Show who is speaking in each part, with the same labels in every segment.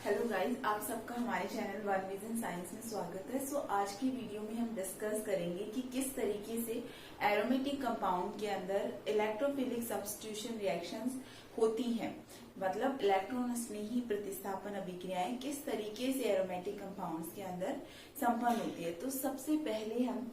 Speaker 1: Hello guys, आप सबका हमारे चैनल वन विजन साइंस में स्वागत है। आज की वीडियो में हम डिस्कस करेंगे कि किस तरीके से एरोमेटिक कंपाउंड के अंदर इलेक्ट्रोफिलिक सब्स्टिट्यूशन रिएक्शंस होती हैं, मतलब इलेक्ट्रॉन स्नेही प्रतिस्थापन अभिक्रियाएं किस तरीके से एरोमेटिक कंपाउंड्स के अंदर संपन्न होती है। तो सबसे पहले हम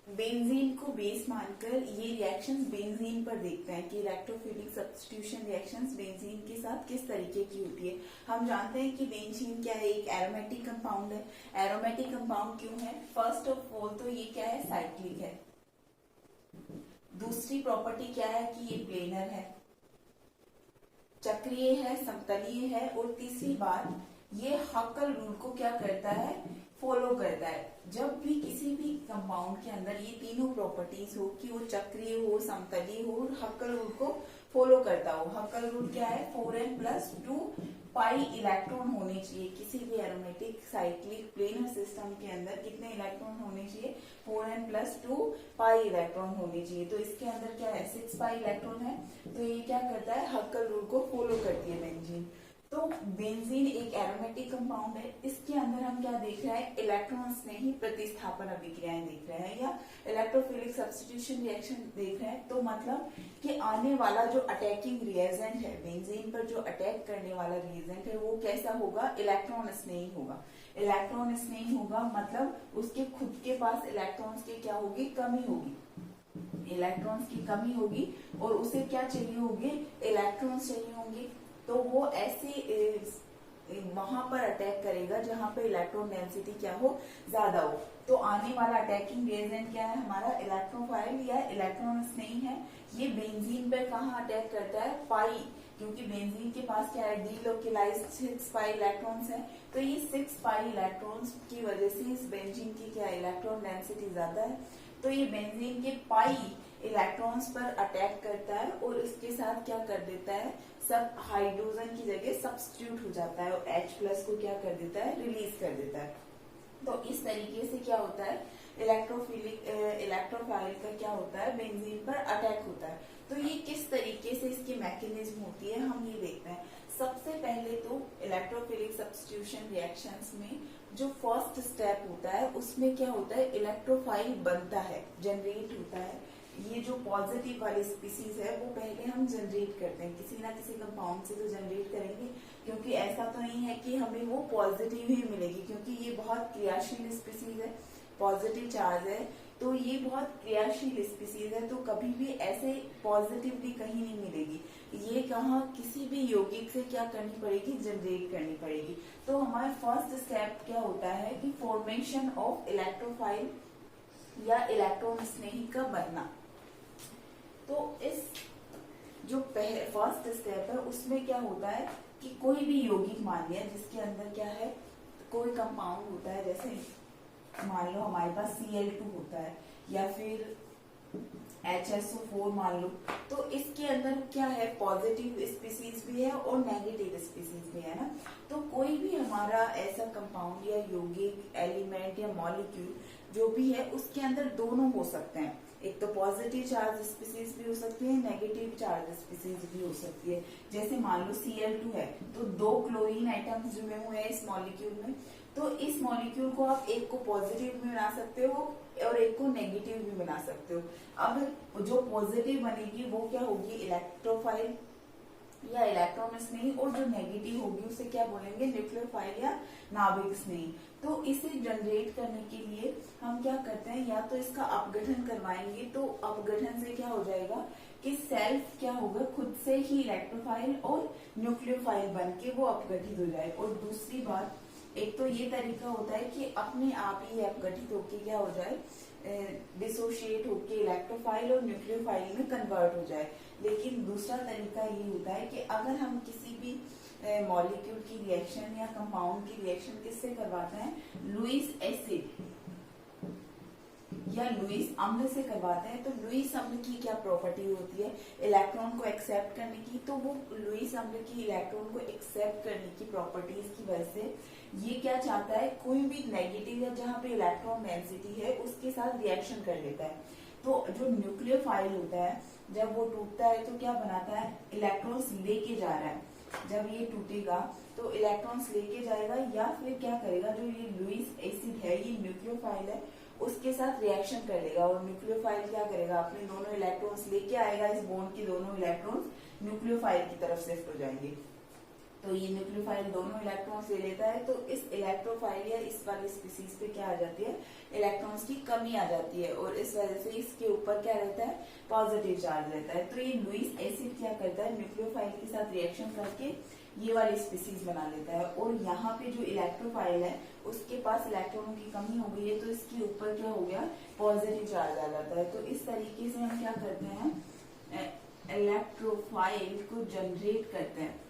Speaker 1: बेंजीन को बेस मानकर ये रिएक्शंस बेंजीन पर देखते हैं कि इलेक्ट्रोफिलिक सब्स्टिट्यूशन रिएक्शंस बेंजीन के साथ किस तरीके की होती है। हम जानते हैं कि बेंजीन क्या है, एक एरोमेटिक कंपाउंड है। एरोमेटिक कंपाउंड क्यों है? फर्स्ट ऑफ ऑल तो ये क्या है, साइक्लिक है। दूसरी प्रॉपर्टी क्या है कि ये प्लेनर है, चक्रीय है, समतलीय है। और तीसरी बात, ये हक्कल रूल को क्या करता है, फॉलो करता है। जब भी किसी भी कंपाउंड के अंदर ये तीनों प्रॉपर्टीज हो कि वो चक्रीय हो, समतलीय हो और हक्कल रूल को फॉलो करता हो। हक्कल रूल क्या है, 4n+2 पाई इलेक्ट्रॉन होने चाहिए। किसी भी एरोमेटिक साइक्लिक प्लेनर सिस्टम के अंदर कितने इलेक्ट्रॉन होने चाहिए, 4n+2 पाई इलेक्ट्रॉन होने चाहिए। तो इसके अंदर क्या है, 6 पाई इलेक्ट्रॉन है। तो ये क्या करता है, हक्कल रूल को फॉलो करती है बेंजीन। तो बेंजीन एक एरोमेटिक कंपाउंड है। इसके अंदर हम क्या देख रहे हैं, इलेक्ट्रॉन स्नेही प्रतिस्थापन अभिक्रियाएं देख रहे हैं या इलेक्ट्रोफिलिक सब्स्टिट्यूशन रिएक्शन देख रहे हैं। तो मतलब कि आने वाला जो अटैकिंग रिएजेंट है, बेंजीन पर जो अटैक करने वाला रिएजेंट है, वो कैसा होगा, इलेक्ट्रॉन स्नेही होगा। इलेक्ट्रॉन स्नेही होगा मतलब उसके खुद के पास इलेक्ट्रॉन्स की क्या होगी, कमी होगी। इलेक्ट्रॉन्स की कमी होगी और उसे क्या चाहिए होगी, इलेक्ट्रॉन्स चाहिए होंगे। तो वो ऐसे वहां पर अटैक करेगा जहां पे इलेक्ट्रॉन डेंसिटी क्या हो, ज्यादा हो। तो आने वाला अटैकिंग रिएजेंट क्या है हमारा, इलेक्ट्रोफाइल या इलेक्ट्रॉन स्नेही है। ये बेंजीन पे कहाँ अटैक करता है, पाई, क्योंकि बेंजीन के पास क्या है, डीलोकेलाइज्ड 6 पाई इलेक्ट्रॉन्स है। तो ये 6 पाई इलेक्ट्रॉन्स की वजह से इस बेंजीन की क्या इलेक्ट्रॉन डेंसिटी ज्यादा है। तो ये बेंजीन के पाई इलेक्ट्रॉन्स पर अटैक करता है और इसके साथ क्या कर देता है, सब हाइड्रोजन की जगह सब्स्टिट्यूट हो जाता है और H+ को क्या कर देता है, रिलीज कर देता है। तो इस तरीके से क्या होता है, इलेक्ट्रोफाइल का क्या होता है, बेंजीन पर अटैक होता है। तो ये किस तरीके से इसकी मैकेनिज्म होती है, हम ये देखते हैं। सबसे पहले तो इलेक्ट्रोफिलिक सब्स्टिट्यूशन रिएक्शंस में जो फर्स्ट स्टेप होता है उसमें क्या होता है, इलेक्ट्रोफाइल बनता है, जनरेट होता है। ये जो पॉजिटिव वाली स्पीसीज है वो पहले हम जनरेट करते हैं, किसी ना किसी कंपाउंड से तो जनरेट करेंगे, क्योंकि ऐसा तो नहीं है कि हमें वो पॉजिटिव ही मिलेगी, क्योंकि ये बहुत क्रियाशील स्पीसीज है, पॉजिटिव चार्ज है। तो ये बहुत क्रियाशील स्पीसीज है, तो कभी भी ऐसे पॉजिटिवली कहीं नहीं मिलेगी। ये कहाँ, किसी भी यौगिक से क्या करनी पड़ेगी, जनरेट करनी पड़ेगी। तो हमारा फर्स्ट स्टेप क्या होता है कि फॉर्मेशन ऑफ इलेक्ट्रोफाइल या इलेक्ट्रॉन स्नेही का बनना। तो इस जो फर्स्ट स्टेप है उसमें क्या होता है कि कोई भी यौगिक मान लिया जिसके अंदर क्या है, कोई कंपाउंड होता है, जैसे मान लो हमारे पास Cl2 होता है या फिर HSO4 मान लो। तो इसके अंदर क्या है, पॉजिटिव स्पीसीज भी है और नेगेटिव स्पीसीज भी है ना। तो कोई भी हमारा ऐसा कंपाउंड या यौगिक एलिमेंट या मॉलिक्यूल जो भी है उसके अंदर दोनों हो सकते हैं। एक तो पॉजिटिव चार्ज स्पीसीज भी हो सकती है, नेगेटिव चार्ज स्पीसीज भी हो सकती है। जैसे मान लो Cl2 है तो 2 क्लोरीन आइटम्स जुड़े हुए हैं इस मॉलिक्यूल में। तो इस मॉलिक्यूल को आप एक को पॉजिटिव भी बना सकते हो और एक को नेगेटिव भी बना सकते हो। अब जो पॉजिटिव बनेगी वो क्या होगी, इलेक्ट्रोफाइल या इलेक्ट्रॉन स्नेही, और जो नेगेटिव होगी उसे क्या बोलेंगे, न्यूक्लियोफाइल या नाभिक स्नेही। तो इसे जनरेट करने के लिए हम क्या करते हैं, या तो इसका अपघटन करवाएंगे, तो अपघटन से क्या हो जाएगा कि सेल्फ क्या होगा, खुद से ही इलेक्ट्रोफाइल और न्यूक्लियोफाइल बन के वो अपघटित हो जाए। और दूसरी बात, एक तो ये तरीका होता है कि अपने आप ही अपघटित होके क्या हो जाए, डिसोशिएट होके इलेक्ट्रोफाइल और न्यूक्लियोफाइल में कन्वर्ट हो जाए। लेकिन दूसरा तरीका ये होता है कि अगर हम किसी भी मॉलिक्यूल की रिएक्शन या कंपाउंड की रिएक्शन किससे करवाते हैं, लुईस एसिड या लुईस अम्ल से करवाते हैं। तो लुईस अम्ल की क्या प्रॉपर्टी होती है, इलेक्ट्रॉन को एक्सेप्ट करने की। तो वो लुईस अम्ल की इलेक्ट्रॉन को एक्सेप्ट करने की प्रॉपर्टीज की वजह से ये क्या चाहता है, कोई भी नेगेटिव या जहाँ पे इलेक्ट्रॉन डेंसिटी है उसके साथ रिएक्शन कर लेता है। तो जो न्यूक्लियोफाइल होता है जब वो टूटता है तो क्या बनाता है, इलेक्ट्रॉन्स लेके जा रहा है। जब ये टूटेगा तो इलेक्ट्रॉन्स लेके जाएगा या फिर क्या करेगा, जो ये लुईस एसिड है, ये न्यूक्लियोफाइल है, उसके साथ रिएक्शन कर लेगा और न्यूक्लियोफाइल क्या करेगा, अपने दोनों इलेक्ट्रॉन्स लेके आएगा, इस बॉन्ड के दोनों इलेक्ट्रॉन्स न्यूक्लियोफाइल की तरफ शिफ्ट हो जाएंगे। तो ये न्यूक्लियोफाइल दोनों इलेक्ट्रॉन्स ले लेता है, तो इस इलेक्ट्रोफाइल या इस वाली स्पीसीज पे क्या आ जाती है, इलेक्ट्रॉन्स की कमी आ जाती है और इस वजह से इसके ऊपर क्या रहता है, पॉजिटिव चार्ज रहता है। तो ये लुईस एसिड क्या करता है, न्यूक्लियोफाइल के साथ रिएक्शन करके ये वाली स्पीसीज बना लेता है और यहाँ पे जो इलेक्ट्रोफाइल है उसके पास इलेक्ट्रॉनों की कमी हो गई है, तो इसके ऊपर क्या हो गया, पॉजिटिव चार्ज आ जाता है। तो इस तरीके से हम क्या करते हैं, इलेक्ट्रोफाइल को जनरेट करते हैं।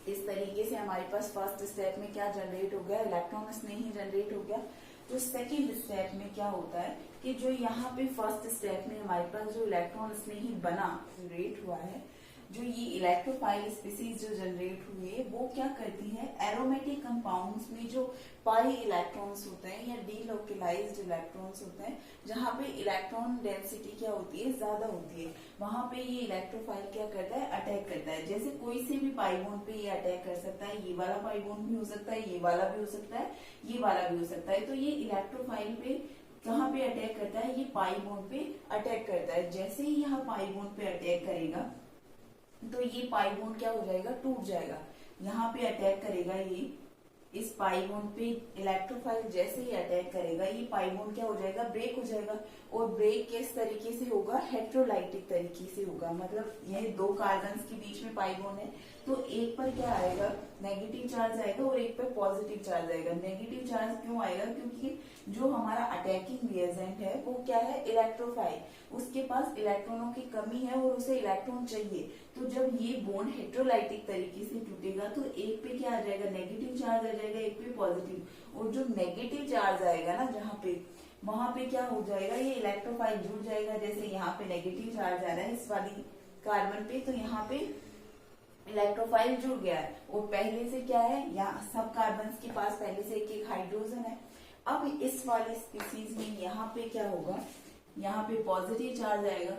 Speaker 1: इस तरीके से हमारे पास फर्स्ट स्टेप में क्या जनरेट हो गया, इलेक्ट्रॉन स्नेही जनरेट हो गया। तो सेकेंड स्टेप में क्या होता है कि जो यहाँ पे फर्स्ट स्टेप में हमारे पास जो इलेक्ट्रॉन स्नेही बना जनरेट हुआ है, जो ये इलेक्ट्रोफाइल स्पीसीज जो जनरेट हुए वो क्या करती है, एरोमेटिक कंपाउंड्स में जो पाई इलेक्ट्रॉन्स होते हैं या डीलोकलाइज्ड इलेक्ट्रॉन्स होते हैं, जहाँ पे इलेक्ट्रॉन डेंसिटी क्या होती है, ज्यादा होती है, वहां पे ये इलेक्ट्रोफाइल क्या करता है, अटैक करता है। जैसे कोई से भी पाई बॉन्ड पे ये अटैक कर सकता है, ये वाला पाई बॉन्ड भी हो सकता है, ये वाला भी हो सकता है, ये वाला भी हो सकता है। तो ये इलेक्ट्रोफाइल पे कहाँ पे अटैक करता है, ये पाई बॉन्ड पे अटैक करता है। जैसे ही यहाँ पाई बॉन्ड पे अटैक करेगा तो ये पाई बॉन्ड क्या हो जाएगा, टूट जाएगा। यहाँ पे अटैक करेगा ये, इस पाई बॉन्ड पे इलेक्ट्रोफाइल जैसे ही अटैक करेगा ये पाई बॉन्ड क्या हो जाएगा, ब्रेक हो जाएगा। और ब्रेक किस तरीके से होगा, हेट्रोलाइटिक तरीके से होगा। मतलब ये दो कार्बन के बीच में पाई बॉन्ड है, तो एक पर क्या आएगा, नेगेटिव चार्ज आएगा और एक पर पॉजिटिव चार्ज आएगा। नेगेटिव चार्ज क्यों आएगा, क्योंकि जो हमारा अटैकिंग रिएजेंट है वो क्या है, इलेक्ट्रोफाइल, उसके पास इलेक्ट्रॉनों की कमी है और उसे इलेक्ट्रॉन चाहिए। तो जब ये बॉन्ड हेट्रोलाइटिक तरीके से टूटेगा तो एक पे क्या आ जाएगा, नेगेटिव चार्ज आ जाएगा, एक पे पॉजिटिव। और जो नेगेटिव चार्ज आएगा ना जहाँ पे, वहां पे क्या हो जाएगा, ये इलेक्ट्रोफाइल जुड़ जाएगा। जैसे यहाँ पे नेगेटिव चार्ज आ रहा है इस वाली कार्बन पे, तो यहाँ पे इलेक्ट्रोफाइल जुड़ गया है। और पहले से क्या है, यहाँ सब कार्बन के पास पहले से एक एक हाइड्रोजन है। अब इस वाली स्पीसीज में यहाँ पे क्या होगा, यहाँ पे पॉजिटिव चार्ज आएगा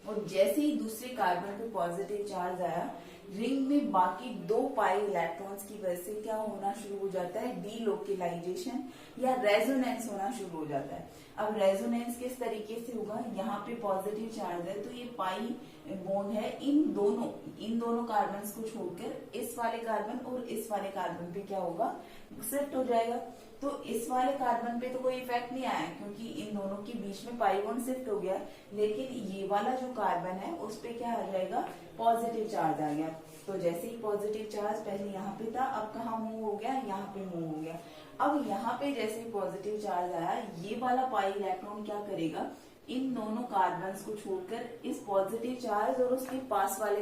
Speaker 1: और जैसे ही दूसरे कार्बन पे पॉजिटिव चार्ज आया, रिंग में बाकी दो पाई इलेक्ट्रॉन्स की वजह से क्या होना शुरू हो जाता है, डीलोकलाइजेशन या रेजोनेंस होना शुरू हो जाता है। अब रेजोनेंस किस तरीके से होगा, यहाँ पे पॉजिटिव चार्ज है तो ये पाई बॉन्ड है, इन दोनों कार्बन को छोड़कर इस वाले कार्बन और इस वाले कार्बन पे क्या होगा, शिफ्ट हो जाएगा। तो इस वाले कार्बन पे तो कोई इफेक्ट नहीं आया क्योंकि इन दोनों के बीच में पाई बॉन्ड शिफ्ट हो गया, लेकिन ये वाला जो कार्बन है उस पे क्या आ जाएगा, पॉजिटिव चार्ज आ गया। तो जैसे ही पॉजिटिव चार्ज पहले यहाँ पे था, अब कहाँ मूव हो गया, यहाँ पे मूव हो गया। अब यहाँ पे जैसे ही पॉजिटिव चार्ज आया, ये वाला पाई इलेक्ट्रॉन क्या करेगा, इन दोनों कार्बन को छोड़कर इस पॉजिटिव चार्ज और उसके पास वाले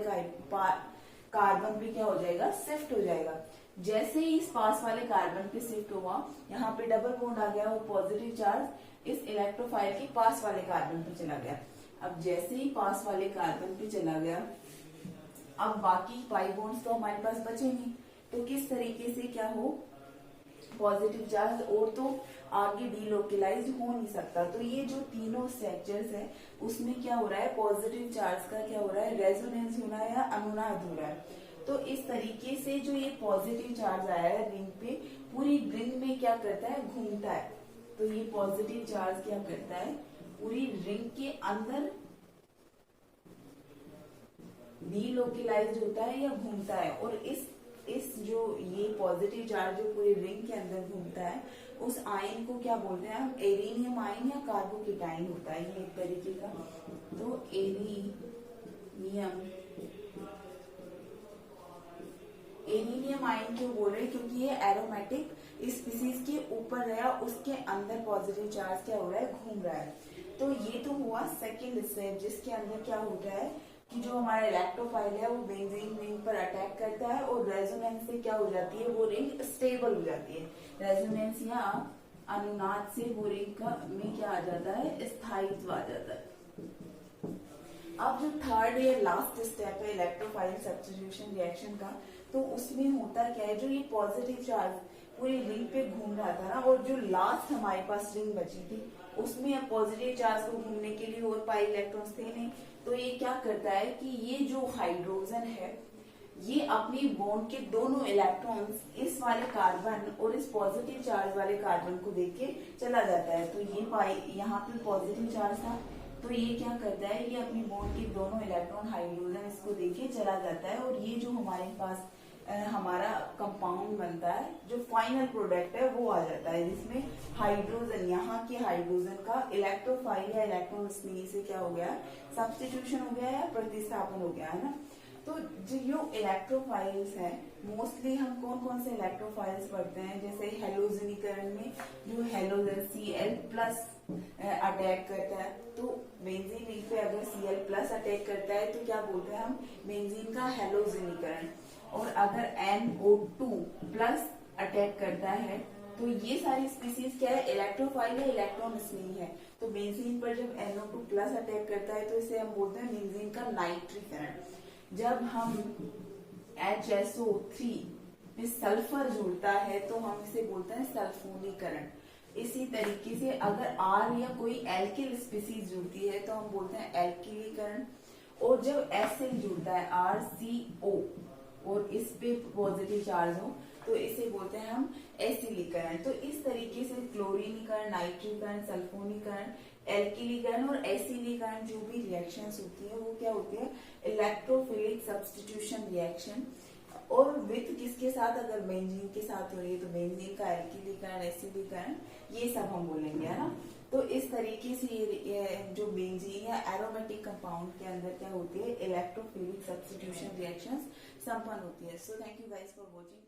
Speaker 1: कार्बन पे क्या हो जाएगा, शिफ्ट हो जाएगा। जैसे ही इस पास वाले कार्बन पे शिफ्ट हुआ, यहाँ पे डबल बॉन्ड आ गया और पॉजिटिव चार्ज इस इलेक्ट्रोफाइल के पास वाले कार्बन पे चला गया। अब जैसे ही पास वाले कार्बन पे चला गया, अब बाकी पाई बॉन्ड्स तो हमारे पास बचे नहीं, तो किस तरीके से क्या हो, पॉजिटिव चार्ज और तो आगे डीलोकलाइज हो नहीं सकता। तो ये जो तीनों स्ट्रक्चर्स है उसमें क्या हो रहा है, पॉजिटिव चार्ज का क्या हो रहा है, रेजोनेंस होना है या अनुनाद हो रहा है। तो इस तरीके से जो ये पॉजिटिव चार्ज आया है रिंग पे, पूरी रिंग में क्या करता है, घूमता है। तो ये पॉजिटिव चार्ज क्या करता है, पूरी रिंग के अंदर डीलोकलाइज्ड होता है या घूमता है। और इस जो ये पॉजिटिव चार्ज जो पूरी रिंग के अंदर घूमता है, उस आयन को क्या बोलते हैं हम, एरिनियम आयन या कार्बोकेटाइन होता है ये एक तरीके का। तो एरिनियम आयन क्यों बोल रहे हैं, क्योंकि ये एरोमेटिक स्पीसीज के ऊपर रहा, उसके अंदर पॉजिटिव चार्ज क्या हो रहा है, घूम रहा है। तो ये तो हुआ सेकेंड स्टेप, जिसके अंदर क्या होता है कि जो हमारा इलेक्ट्रोफाइल है वो बेंजीन रिंग पर अटैक करता है और रेजोनेंस से क्या हो जाती है, वो रिंग स्टेबल हो जाती है। रेजोनेंस या अनुनाद से वो रिंग का में क्या आ जाता है, स्थायित्व आ जाता है। अब जो थर्ड या लास्ट स्टेप है इलेक्ट्रोफाइल सब्स्टिट्यूशन रिएक्शन का, तो उसमें होता क्या है, जो ये पॉजिटिव चार्ज पूरी रिंग पे घूम रहा था ना, और जो लास्ट हमारे पास रिंग बची थी उसमें पॉजिटिव चार्ज को घूमने के लिए और पाई इलेक्ट्रॉन्स थे नहीं। तो ये क्या करता है कि ये जो हाइड्रोजन है, ये अपनी बॉन्ड के दोनों इलेक्ट्रॉन्स इस वाले कार्बन और इस पॉजिटिव चार्ज वाले कार्बन को देख के चला जाता है। तो ये पाई यहाँ पे पॉजिटिव चार्ज था, तो ये क्या करता है, ये अपनी बॉन्ड के दोनों इलेक्ट्रॉन हाइड्रोजन इसको देके चला जाता है, और ये जो हमारे पास हमारा कंपाउंड बनता है, जो फाइनल प्रोडक्ट है वो आ जाता है, जिसमें हाइड्रोजन, यहाँ के हाइड्रोजन का इलेक्ट्रोफाइल या इलेक्ट्रॉन स्नेही से क्या हो गया, सब्स्टिट्यूशन हो गया या प्रतिस्थापन हो गया है ना। तो जो इलेक्ट्रोफाइल्स है, मोस्टली हम कौन कौन से इलेक्ट्रोफाइल्स पढ़ते हैं, जैसे हेलोजनीकरण में जो हेलोजन Cl+ अटैक करता है, तो बेंजीन रिंग पे अगर Cl+ अटैक करता है तो क्या बोलते हैं हम, बेंजीन का हेलोजनीकरण। और अगर NO2+ अटैक करता है तो ये सारी स्पीसीज क्या है, इलेक्ट्रोफाइल या इलेक्ट्रॉन स्नेही है। तो बेंजीन पर जब NO2+ अटैक करता है तो इसे हम बोलते हैं बेंजीन का नाइट्रीकरण। जब हम HSO3 में सल्फर जुड़ता है तो हम इसे बोलते हैं सल्फोनीकरण। इसी तरीके से अगर R या कोई एल्किल स्पीसीज जुड़ती है तो हम बोलते हैं एल्किलीकरण। और जब एसिड जुड़ता है RCO और इस पे पॉजिटिव चार्ज हो तो इसे बोलते हैं हम एसिलीकरण। तो इस तरीके से क्लोरीनीकरण, नाइट्रीकरण, सल्फोनीकरण, एल्किलीकरण और एसिलीकरण जो भी रिएक्शंस होती है वो क्या होती है, इलेक्ट्रोफिलिक सब्स्टिट्यूशन रिएक्शन। और विथ किसके साथ, अगर बेंजीन के साथ हो रही है तो बेंजीन का एल्किलीकरण, एसिलीकरण, ये सब हम बोलेंगे, है ना। तो इस तरीके से ये जो बेंजीन या एरोमेटिक कंपाउंड के अंदर क्या होती है, इलेक्ट्रोफिलिक सब्स्टिट्यूशन रिएक्शंस संपन्न होती है। So thank you guys for watching.